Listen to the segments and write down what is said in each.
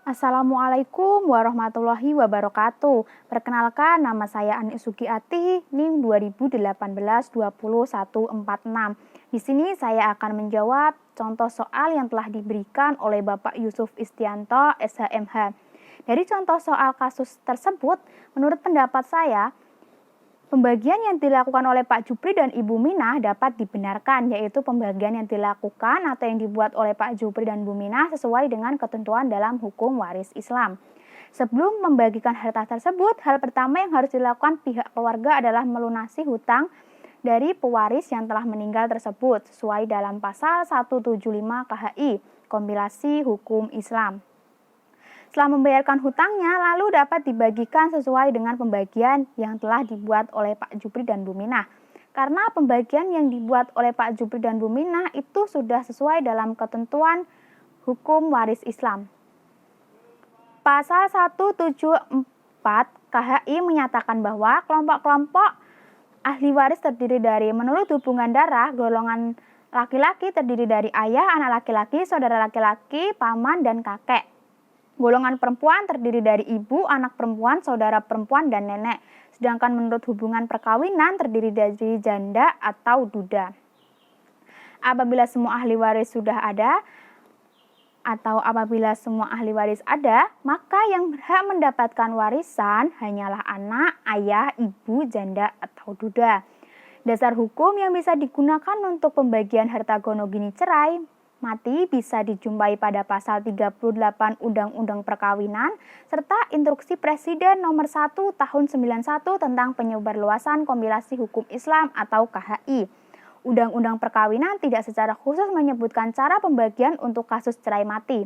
Assalamualaikum warahmatullahi wabarakatuh. Perkenalkan, nama saya Ani Sugiati, NIM 2018-20146. Di sini saya akan menjawab contoh soal yang telah diberikan oleh Bapak Yusuf Istianto, SHMH. Dari contoh soal kasus tersebut, menurut pendapat saya, pembagian yang dilakukan oleh Pak Jupri dan Ibu Minah dapat dibenarkan, yaitu pembagian yang dilakukan atau yang dibuat oleh Pak Jupri dan Bu Minah sesuai dengan ketentuan dalam hukum waris Islam. Sebelum membagikan harta tersebut, hal pertama yang harus dilakukan pihak keluarga adalah melunasi hutang dari pewaris yang telah meninggal tersebut sesuai dalam pasal 175 KHI, Kompilasi Hukum Islam. Setelah membayarkan hutangnya, lalu dapat dibagikan sesuai dengan pembagian yang telah dibuat oleh Pak Jupri dan Bu Minah. Karena pembagian yang dibuat oleh Pak Jupri dan Bu Minah itu sudah sesuai dalam ketentuan hukum waris Islam. Pasal 174 KHI menyatakan bahwa kelompok-kelompok ahli waris terdiri dari menurut hubungan darah, golongan laki-laki terdiri dari ayah, anak laki-laki, saudara laki-laki, paman, dan kakek. Golongan perempuan terdiri dari ibu, anak perempuan, saudara perempuan, dan nenek. Sedangkan menurut hubungan perkawinan terdiri dari janda atau duda. Apabila semua ahli waris sudah ada, atau apabila semua ahli waris ada, maka yang berhak mendapatkan warisan hanyalah anak, ayah, ibu, janda, atau duda. Dasar hukum yang bisa digunakan untuk pembagian harta gonogini cerai mati bisa dijumpai pada pasal 38 Undang-Undang Perkawinan serta Instruksi Presiden nomor 1 tahun 91 tentang penyebarluasan kompilasi hukum Islam atau KHI. Undang-Undang Perkawinan tidak secara khusus menyebutkan cara pembagian untuk kasus cerai mati.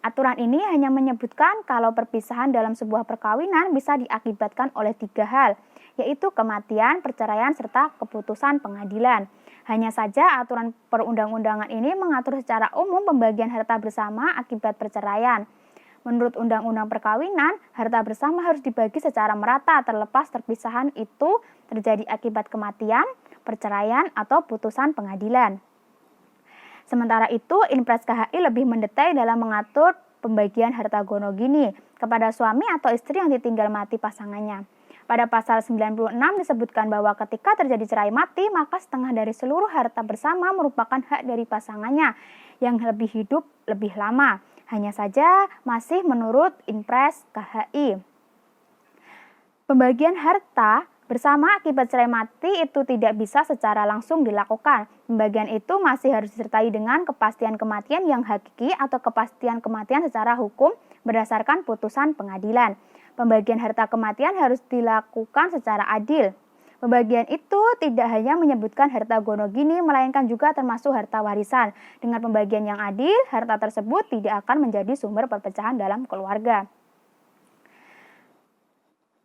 Aturan ini hanya menyebutkan kalau perpisahan dalam sebuah perkawinan bisa diakibatkan oleh 3 hal, yaitu kematian, perceraian, serta keputusan pengadilan. Hanya saja aturan perundang-undangan ini mengatur secara umum pembagian harta bersama akibat perceraian. Menurut Undang-Undang Perkawinan, harta bersama harus dibagi secara merata terlepas perpisahan itu terjadi akibat kematian, perceraian, atau putusan pengadilan. Sementara itu, Inpres KHI lebih mendetail dalam mengatur pembagian harta gonogini kepada suami atau istri yang ditinggal mati pasangannya. Pada pasal 96 disebutkan bahwa ketika terjadi cerai mati, maka setengah dari seluruh harta bersama merupakan hak dari pasangannya yang lebih hidup lebih lama. Hanya saja masih menurut Inpres KHI. Pembagian harta bersama akibat cerai mati itu tidak bisa secara langsung dilakukan. Pembagian itu masih harus disertai dengan kepastian kematian yang hakiki atau kepastian kematian secara hukum berdasarkan putusan pengadilan. Pembagian harta kematian harus dilakukan secara adil. Pembagian itu tidak hanya menyebutkan harta gonogini, melainkan juga termasuk harta warisan. Dengan pembagian yang adil, harta tersebut tidak akan menjadi sumber perpecahan dalam keluarga.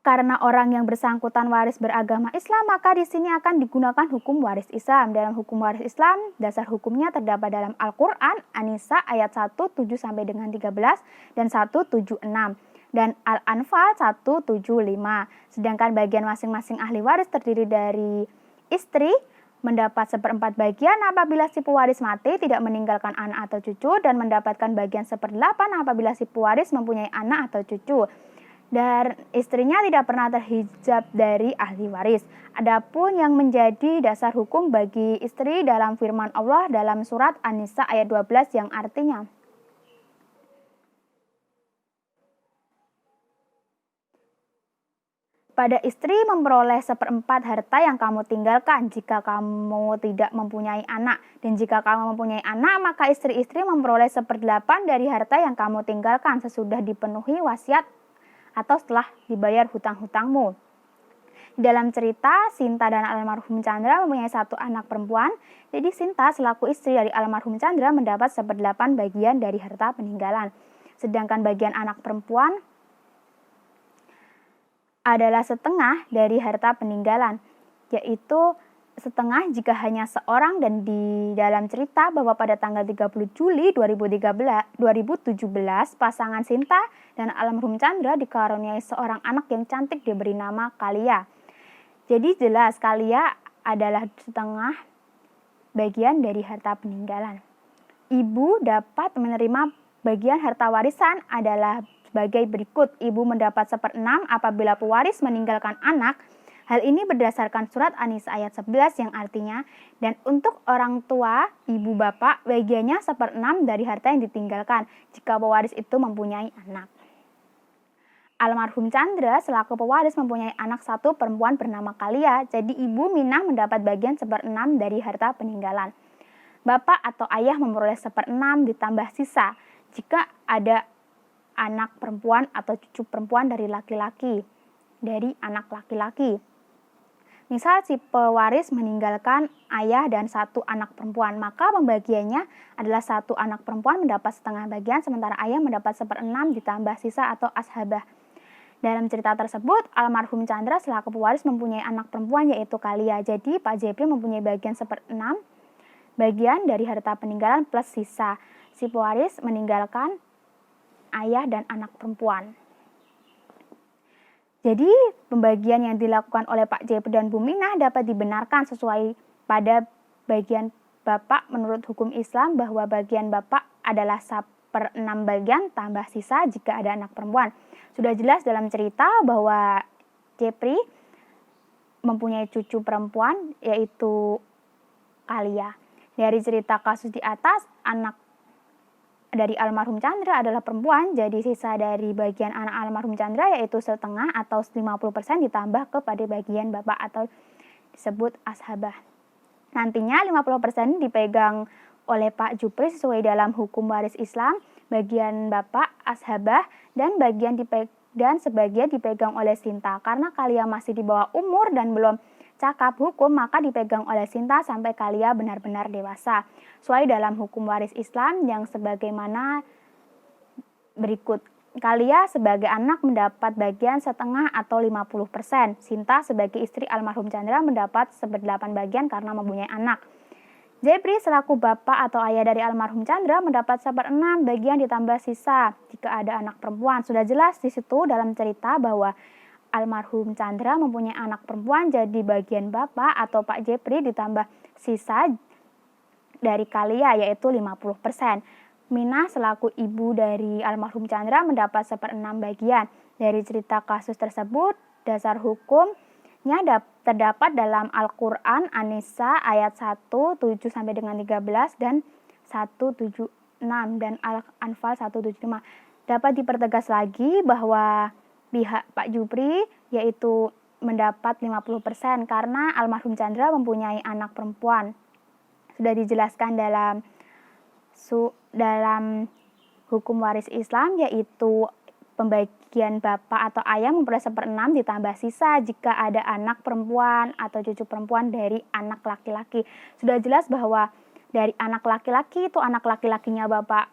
Karena orang yang bersangkutan waris beragama Islam, maka di sini akan digunakan hukum waris Islam. Dalam hukum waris Islam, dasar hukumnya terdapat dalam Al-Quran, An-Nisa ayat 1, 7 sampai dengan 13 dan 176. Dan Al-Anfal 175. Sedangkan bagian masing-masing ahli waris terdiri dari istri mendapat 1/4 bagian apabila si pewaris mati tidak meninggalkan anak atau cucu, dan mendapatkan bagian 1/8 apabila si pewaris mempunyai anak atau cucu. Dan istrinya tidak pernah terhijab dari ahli waris. Adapun yang menjadi dasar hukum bagi istri dalam firman Allah dalam surat An-Nisa ayat 12 yang artinya, pada istri memperoleh 1/4 harta yang kamu tinggalkan jika kamu tidak mempunyai anak. Dan jika kamu mempunyai anak, maka istri-istri memperoleh 1/8 dari harta yang kamu tinggalkan sesudah dipenuhi wasiat atau setelah dibayar hutang-hutangmu. Di dalam cerita, Sinta dan almarhum Chandra mempunyai 1 anak perempuan. Jadi Sinta selaku istri dari almarhum Chandra mendapat 1/8 bagian dari harta peninggalan. Sedangkan bagian anak perempuan adalah setengah dari harta peninggalan, yaitu setengah jika hanya seorang. Dan di dalam cerita bahwa pada tanggal 30 Juli 2017 pasangan Sinta dan almarhum Chandra dikaruniai seorang anak yang cantik diberi nama Kalia. Jadi jelas Kalia adalah setengah bagian dari harta peninggalan. Ibu dapat menerima Bagian harta warisan adalah sebagai berikut. Ibu mendapat 1/6 apabila pewaris meninggalkan anak. Hal ini berdasarkan surat An-Nisa ayat 11 yang artinya, dan untuk orang tua, ibu bapak, bagiannya 1/6 dari harta yang ditinggalkan jika pewaris itu mempunyai anak. Almarhum Chandra selaku pewaris mempunyai anak satu perempuan bernama Kalia, jadi ibu Minah mendapat bagian 1/6 dari harta peninggalan. Bapak atau ayah memperoleh 1/6 ditambah sisa jika ada anak perempuan atau cucu perempuan dari anak laki-laki. Misal si pewaris meninggalkan ayah dan satu anak perempuan, maka pembagiannya adalah satu anak perempuan mendapat setengah bagian, sementara ayah mendapat 1/6 ditambah sisa atau ashabah. Dalam cerita tersebut, almarhum Chandra selaku pewaris mempunyai anak perempuan yaitu Kalia. Jadi Pak Jepri mempunyai bagian 1/6 bagian dari harta peninggalan plus sisa. Si pewaris meninggalkan ayah dan anak perempuan. Jadi pembagian yang dilakukan oleh Pak Jepri dan Bu Minah dapat dibenarkan sesuai pada bagian bapak menurut hukum Islam, bahwa bagian bapak adalah 1/6 bagian tambah sisa jika ada anak perempuan. Sudah jelas dalam cerita bahwa Jepri mempunyai cucu perempuan yaitu Kalia. Dari cerita kasus di atas, anak dari almarhum Chandra adalah perempuan, jadi sisa dari bagian anak almarhum Chandra yaitu setengah atau 50% ditambah kepada bagian bapak atau disebut ashabah. Nantinya 50% dipegang oleh Pak Jupri sesuai dalam hukum waris Islam, bagian bapak ashabah dan sebagian dipegang oleh Sinta. Karena Kalia masih di bawah umur dan belum cakap hukum, maka dipegang oleh Sinta sampai Kalia benar-benar dewasa. Sesuai dalam hukum waris Islam yang sebagaimana berikut. Kalia sebagai anak mendapat bagian setengah atau 50%. Sinta sebagai istri almarhum Chandra mendapat 1/8 bagian karena mempunyai anak. Jepri selaku bapak atau ayah dari almarhum Chandra mendapat 1/6 bagian ditambah sisa jika ada anak perempuan. Sudah jelas di situ dalam cerita bahwa almarhum Chandra mempunyai anak perempuan, jadi bagian bapak atau Pak Jepri ditambah sisa dari Kalia yaitu 50%. Minah selaku ibu dari almarhum Chandra mendapat 1/6 bagian. Dari cerita kasus tersebut, dasar hukumnya terdapat dalam Al-Quran An-Nisa ayat 1, 7 sampai dengan 13 dan 176 dan Al-Anfal 175. Dapat dipertegas lagi bahwa pihak Pak Jupri yaitu mendapat 50% karena almarhum Chandra mempunyai anak perempuan. Sudah dijelaskan dalam hukum waris Islam yaitu pembagian bapak atau ayah memperoleh 1/6 ditambah sisa jika ada anak perempuan atau cucu perempuan dari anak laki-laki. Sudah jelas bahwa dari anak laki-laki itu anak laki-lakinya Bapak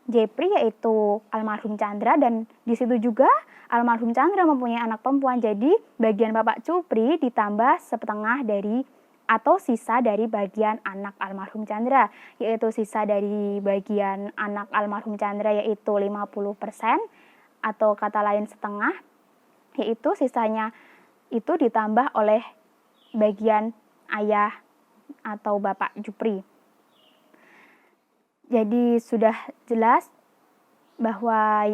Jepri yaitu almarhum Chandra, dan di situ juga almarhum Chandra mempunyai anak perempuan. Jadi bagian Bapak Jupri ditambah setengah dari atau sisa dari bagian anak almarhum Chandra, yaitu sisa dari bagian anak almarhum Chandra yaitu 50% atau kata lain setengah, yaitu sisanya itu ditambah oleh bagian ayah atau Bapak Jupri. Jadi sudah jelas bahwa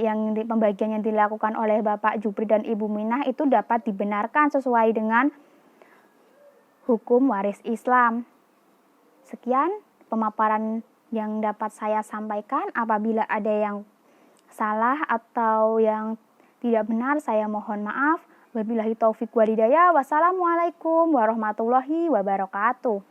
pembagian yang dilakukan oleh Bapak Jupri dan Ibu Minah itu dapat dibenarkan sesuai dengan hukum waris Islam. Sekian pemaparan yang dapat saya sampaikan. Apabila ada yang salah atau yang tidak benar, saya mohon maaf. Wabillahi taufik walhidayah. Wassalamualaikum warahmatullahi wabarakatuh.